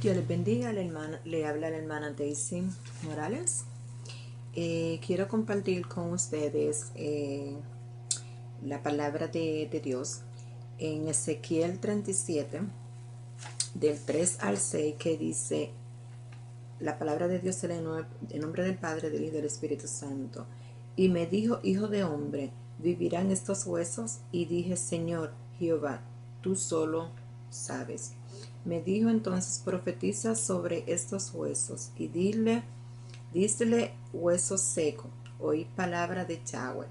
Dios les bendiga, le habla la hermana Daisy Morales. Quiero compartir con ustedes la palabra de Dios en Ezequiel 37, del 3 al 6, que dice: la palabra de Dios se lee en nombre del Padre, del Hijo y del Espíritu Santo. Y me dijo: hijo de hombre, ¿vivirán estos huesos? Y dije: Señor Jehová, tú solo sabes. Me dijo entonces: profetiza sobre estos huesos y dísele: hueso seco, oí palabra de Yahweh.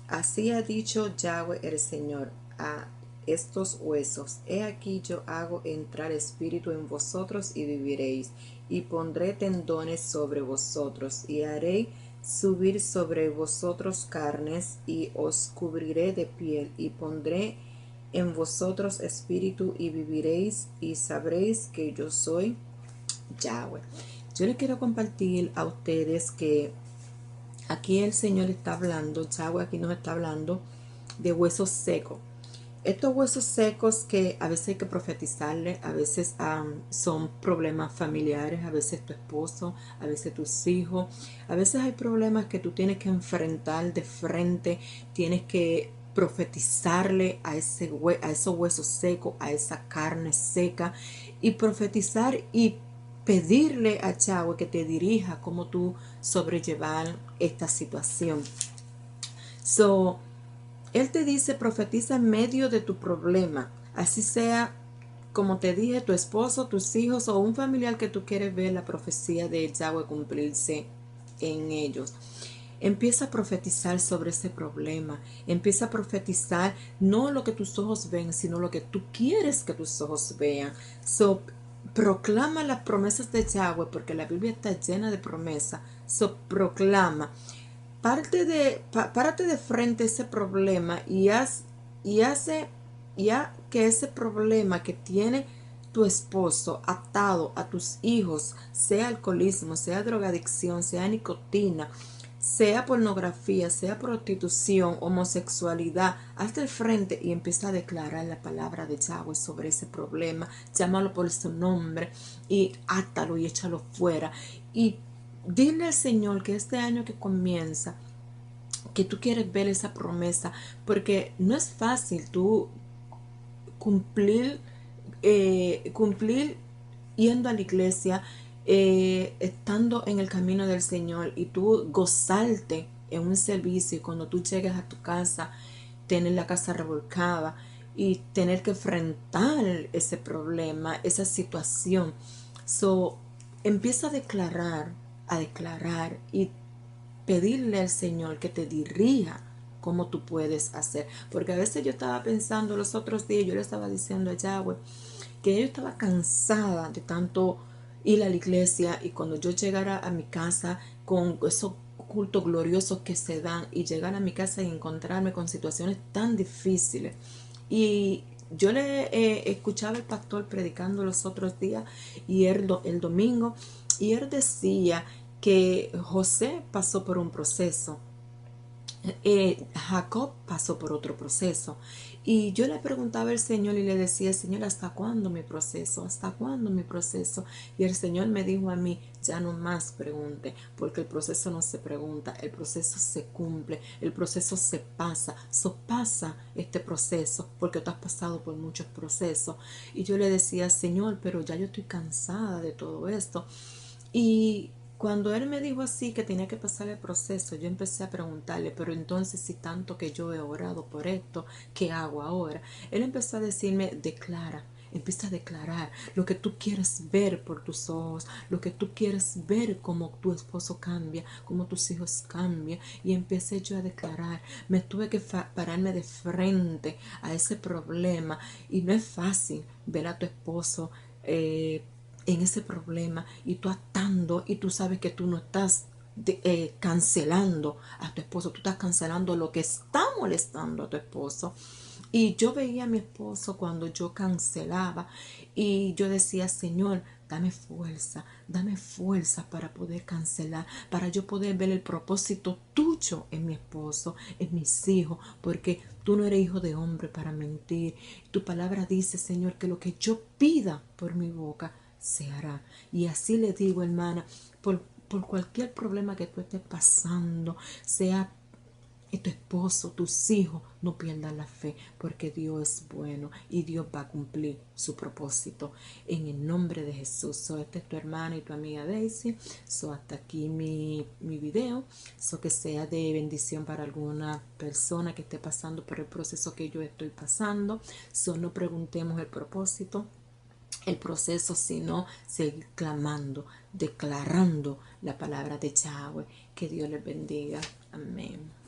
Así ha dicho Yahweh el Señor a estos huesos: he aquí yo hago entrar espíritu en vosotros y viviréis, y pondré tendones sobre vosotros, y haré subir sobre vosotros carnes, y os cubriré de piel, y pondré en vosotros espíritu, y viviréis, y sabréis que yo soy Yahweh. Yo les quiero compartir a ustedes que aquí el Señor está hablando, Yahweh aquí nos está hablando de huesos secos. Estos huesos secos que a veces hay que profetizarle, a veces son problemas familiares, a veces tu esposo, a veces tus hijos, a veces hay problemas que tú tienes que enfrentar de frente, tienes que profetizarle a esos huesos secos, a esa carne seca, y profetizar y pedirle a Yahweh que te dirija cómo tú sobrellevar esta situación. Él te dice: profetiza en medio de tu problema, así sea, como te dije, tu esposo, tus hijos o un familiar que tú quieres ver la profecía de Yahweh cumplirse en ellos. Empieza a profetizar sobre ese problema. Empieza a profetizar no lo que tus ojos ven, sino lo que tú quieres que tus ojos vean. Proclama las promesas de Yahweh, porque la Biblia está llena de promesas. Proclama. Párate de frente a ese problema y hace ya que ese problema que tiene tu esposo atado a tus hijos, sea alcoholismo, sea drogadicción, sea nicotina, sea pornografía, sea prostitución, homosexualidad, hazte el frente y empieza a declarar la palabra de Yahweh sobre ese problema. Llámalo por su nombre y átalo y échalo fuera. Y dile al Señor que este año que comienza, que tú quieres ver esa promesa, porque no es fácil tú cumplir, cumplir yendo a la iglesia, estando en el camino del Señor, y tú gozarte en un servicio, y cuando tú llegas a tu casa, tener la casa revolcada y tener que enfrentar ese problema, esa situación. Empieza a declarar y pedirle al Señor que te dirija cómo tú puedes hacer. Porque a veces yo estaba pensando los otros días, yo le estaba diciendo a Yahweh que yo estaba cansada de tanto ir a la iglesia, y cuando yo llegara a mi casa con esos cultos gloriosos que se dan, y llegar a mi casa y encontrarme con situaciones tan difíciles. Y yo le escuchaba al pastor predicando los otros días, y el domingo, y él decía que José pasó por un proceso, Jacob pasó por otro proceso. Y yo le preguntaba al Señor y le decía: Señor, ¿hasta cuándo mi proceso? ¿Hasta cuándo mi proceso? Y el Señor me dijo a mí: ya no más pregunte, porque el proceso no se pregunta, el proceso se cumple, el proceso se pasa. Pasa este proceso, porque tú has pasado por muchos procesos. Y yo le decía: Señor, pero ya yo estoy cansada de todo esto. Y cuando él me dijo así, que tenía que pasar el proceso, yo empecé a preguntarle: pero entonces, si tanto que yo he orado por esto, ¿qué hago ahora? Él empezó a decirme: declara. Empieza a declarar lo que tú quieres ver por tus ojos, lo que tú quieres ver, cómo tu esposo cambia, cómo tus hijos cambian. Y empecé yo a declarar. Me tuve que pararme de frente a ese problema. Y no es fácil ver a tu esposo en ese problema, y tú atando, y tú sabes que tú no estás cancelando a tu esposo, tú estás cancelando lo que está molestando a tu esposo. Y yo veía a mi esposo cuando yo cancelaba, y yo decía: Señor, dame fuerza para poder cancelar, para yo poder ver el propósito tuyo en mi esposo, en mis hijos, porque tú no eres hijo de hombre para mentir. Tu palabra dice, Señor, que lo que yo pida por mi boca, se hará. Y así le digo, hermana, por cualquier problema que tú estés pasando, sea tu esposo, tus hijos, no pierdan la fe, porque Dios es bueno y Dios va a cumplir su propósito. En el nombre de Jesús. Esta es tu hermana y tu amiga Daisy. Hasta aquí mi video. Que sea de bendición para alguna persona que esté pasando por el proceso que yo estoy pasando. No preguntemos el propósito, el proceso, sino seguir clamando, declarando la palabra de Yahweh. Que Dios les bendiga. Amén.